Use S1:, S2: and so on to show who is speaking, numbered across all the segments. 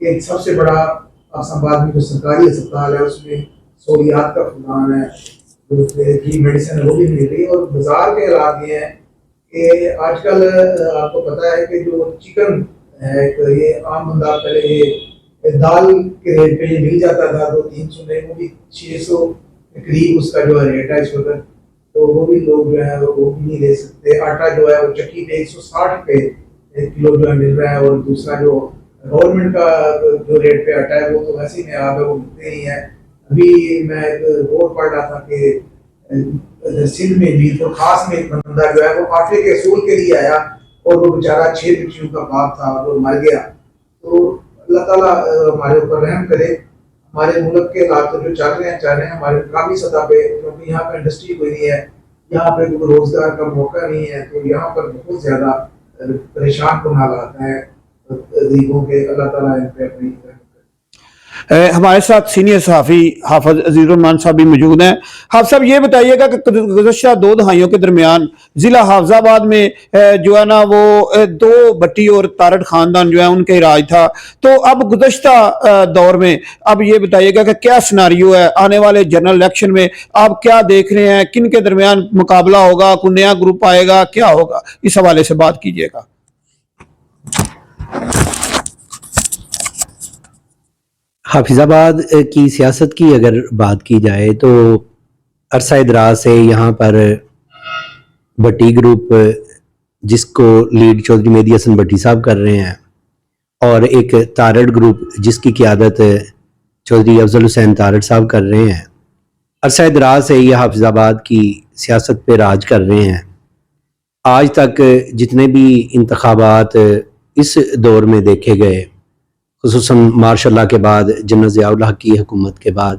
S1: ایک سب سے بڑا اسلام آباد میں جو سرکاری اسپتال ہے اس میں سہولیات کا فقدان ہے, جو میڈیسن ہے وہ بھی مل رہی ہے. اور بازار کے حالات یہ ہیں کہ آج کل آپ کو پتہ ہے کہ جو چکن ہے یہ عام بندہ پہلے یہ دال کے ریٹ پہ یہ مل جاتا تھا 200-300 میں, وہ بھی 600 کے قریب اس کا جو ہے ریٹ ہے اس وقت, تو وہ بھی لوگ جو ہے وہ بھی نہیں لے سکتے. آٹا جو ہے وہ چکی پہ 160 روپے کلو جو ہے مل رہا ہے, اور دوسرا جو گورنمنٹ کا جو ریٹ پہ آٹا ہے وہ تو ویسے ہی میں آپ وہ ملتے ہی ہیں. ابھی میں رپورٹ پڑھ رہا تھا کہ سندھ میں بھی تو خاص میں ایک بندہ جو ہے وہ آٹے کے اصول کے لیے آیا اور وہ بیچارہ 6 بچیوں کا باپ تھا اور وہ مر گیا. تو اللہ تعالیٰ ہمارے اوپر رحم کرے. ہمارے ملک کے حالات جو چل رہے ہیں ہمارے مقامی سطح پہ, کیونکہ یہاں پہ انڈسٹری کوئی نہیں ہے, یہاں پہ کوئی روزگار کا موقع نہیں ہے, تو یہاں پر بہت زیادہ پریشان کن حالات ہیں غریبوں کے. اللہ تعالیٰ ان پہ اپنی
S2: ہمارے ساتھ سینئر صحافی حافظ عزیز الرحمان صاحب بھی موجود ہیں. حافظ صاحب یہ بتائیے گا کہ گزشتہ 2 دہائیوں کے درمیان ضلع حافظ آباد میں جو ہے نا وہ 2 بٹی اور تارڑ خاندان جو ہے ان کے راج تھا, تو اب گزشتہ دور میں اب یہ بتائیے گا کہ کیا سناریو ہے آنے والے جنرل الیکشن میں, آپ کیا دیکھ رہے ہیں, کن کے درمیان مقابلہ ہوگا, کوئی نیا گروپ آئے گا, کیا ہوگا, اس حوالے سے بات کیجیے گا.
S3: حافظ آباد کی سیاست کی اگر بات کی جائے تو عرصہ دراز سے یہاں پر بٹی گروپ جس کو لیڈ چودھری مہدی حسن بٹی صاحب کر رہے ہیں, اور ایک تارڑ گروپ جس کی قیادت چودھری افضل حسین تارڑ صاحب کر رہے ہیں, عرصہ دراز سے یہ حافظ آباد کی سیاست پہ راج کر رہے ہیں. آج تک جتنے بھی انتخابات اس دور میں دیکھے گئے, خصوصاً مارشاء اللہ کے بعد جنرل ضیاء الحق کی حکومت کے بعد,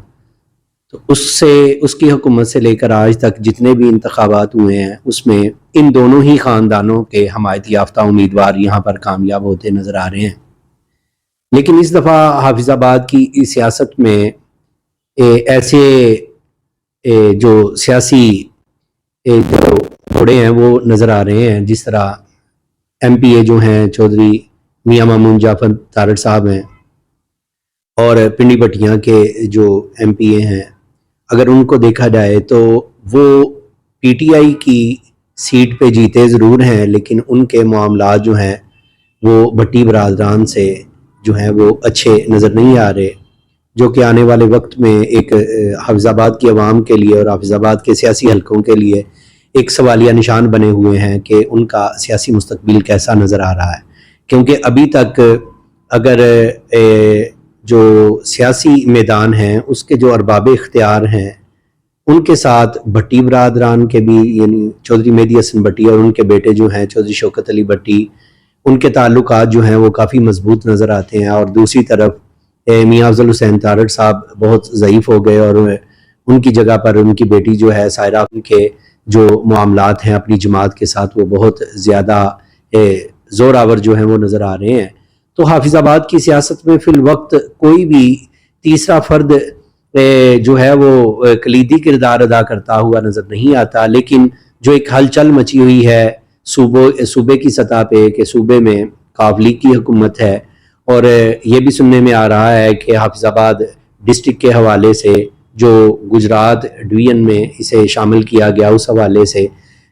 S3: تو اس کی حکومت سے لے کر آج تک جتنے بھی انتخابات ہوئے ہیں اس میں ان دونوں ہی خاندانوں کے حمایت یافتہ امیدوار یہاں پر کامیاب ہوتے نظر آ رہے ہیں. لیکن اس دفعہ حافظ آباد کی سیاست میں ایسے جو سیاسی جو گھوڑے ہیں وہ نظر آ رہے ہیں, جس طرح ایم پی اے جو ہیں چودھری میاں مامون جعفر تارڑ صاحب ہیں, اور پنڈی بٹیاں کے جو ایم پی اے ہیں, اگر ان کو دیکھا جائے تو وہ پی ٹی آئی کی سیٹ پہ جیتے ضرور ہیں, لیکن ان کے معاملات جو ہیں وہ بٹی برادران سے جو ہیں وہ اچھے نظر نہیں آ رہے, جو کہ آنے والے وقت میں ایک حافظ آباد کی عوام کے لیے اور حافظ آباد کے سیاسی حلقوں کے لیے ایک سوالیہ نشان بنے ہوئے ہیں کہ ان کا سیاسی مستقبل کیسا نظر آ رہا ہے. کیونکہ ابھی تک اگر جو سیاسی میدان ہیں اس کے جو ارباب اختیار ہیں ان کے ساتھ بٹی برادران کے بھی, یعنی چودھری مہدی حسن بٹی اور ان کے بیٹے جو ہیں چودھری شوکت علی بٹی, ان کے تعلقات جو ہیں وہ کافی مضبوط نظر آتے ہیں. اور دوسری طرف میاں افضل حسین تارڑ صاحب بہت ضعیف ہو گئے, اور ان کی جگہ پر ان کی بیٹی جو ہے سائرہ کے جو معاملات ہیں اپنی جماعت کے ساتھ وہ بہت زیادہ زور آور جو ہیں وہ نظر آ رہے ہیں. تو حافظ آباد کی سیاست میں فی الوقت کوئی بھی تیسرا فرد جو ہے وہ کلیدی کردار ادا کرتا ہوا نظر نہیں آتا. لیکن جو ایک ہلچل مچی ہوئی ہے صوبے کی سطح پہ کہ صوبے میں قاف لیگ کی حکومت ہے, اور یہ بھی سننے میں آ رہا ہے کہ حافظ آباد ڈسٹرکٹ کے حوالے سے جو گجرات ڈویژن میں اسے شامل کیا گیا اس حوالے سے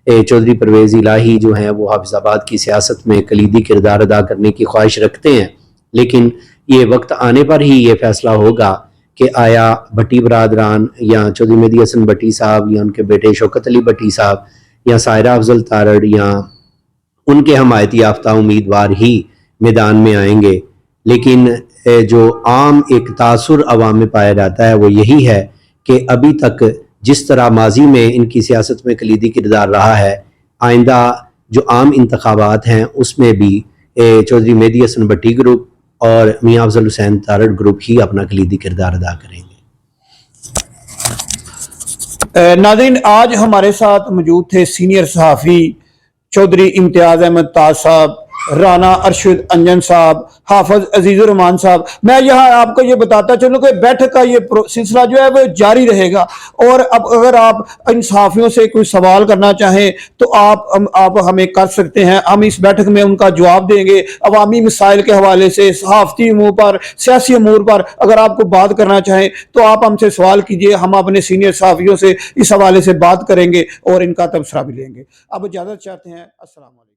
S3: چودھری پرویز الہی جو ہیں وہ حافظ آباد کی سیاست میں کلیدی کردار ادا کرنے کی خواہش رکھتے ہیں. لیکن یہ وقت آنے پر ہی یہ فیصلہ ہوگا کہ آیا بٹی برادران یا چودھری مہدی حسن بٹی صاحب یا ان کے بیٹے شوکت علی بٹی صاحب یا سائرہ افضل تارڑ یا ان کے حمایت یافتہ امیدوار ہی میدان میں آئیں گے. لیکن جو عام ایک تاثر عوام میں پایا جاتا ہے وہ یہی ہے کہ ابھی تک جس طرح ماضی میں ان کی سیاست میں کلیدی کردار رہا ہے, آئندہ جو عام انتخابات ہیں اس میں بھی چودھری مہدی حسن بٹی گروپ اور میاں افضل حسین تارڑ گروپ ہی اپنا کلیدی کردار ادا کریں گے.
S2: ناظرین, آج ہمارے ساتھ موجود تھے سینئر صحافی چودھری امتیاز احمد تاج صاحب, رانا ارشد انجن صاحب, حافظ عزیز الرحمان صاحب. میں یہاں آپ کو یہ بتاتا چلوں کہ بیٹھک کا یہ سلسلہ جو ہے وہ جاری رہے گا, اور اب اگر آپ ان صحافیوں سے کوئی سوال کرنا چاہیں تو آپ ہمیں کر سکتے ہیں. ہم اس بیٹھک میں ان کا جواب دیں گے. عوامی مسائل کے حوالے سے, صحافتی امور پر, سیاسی امور پر اگر آپ کو بات کرنا چاہیں تو آپ ہم سے سوال کیجئے. ہم اپنے سینئر صحافیوں سے اس حوالے سے بات کریں گے اور ان کا تبصرہ بھی لیں گے. اب اجازت چاہتے ہیں. السلام علیکم.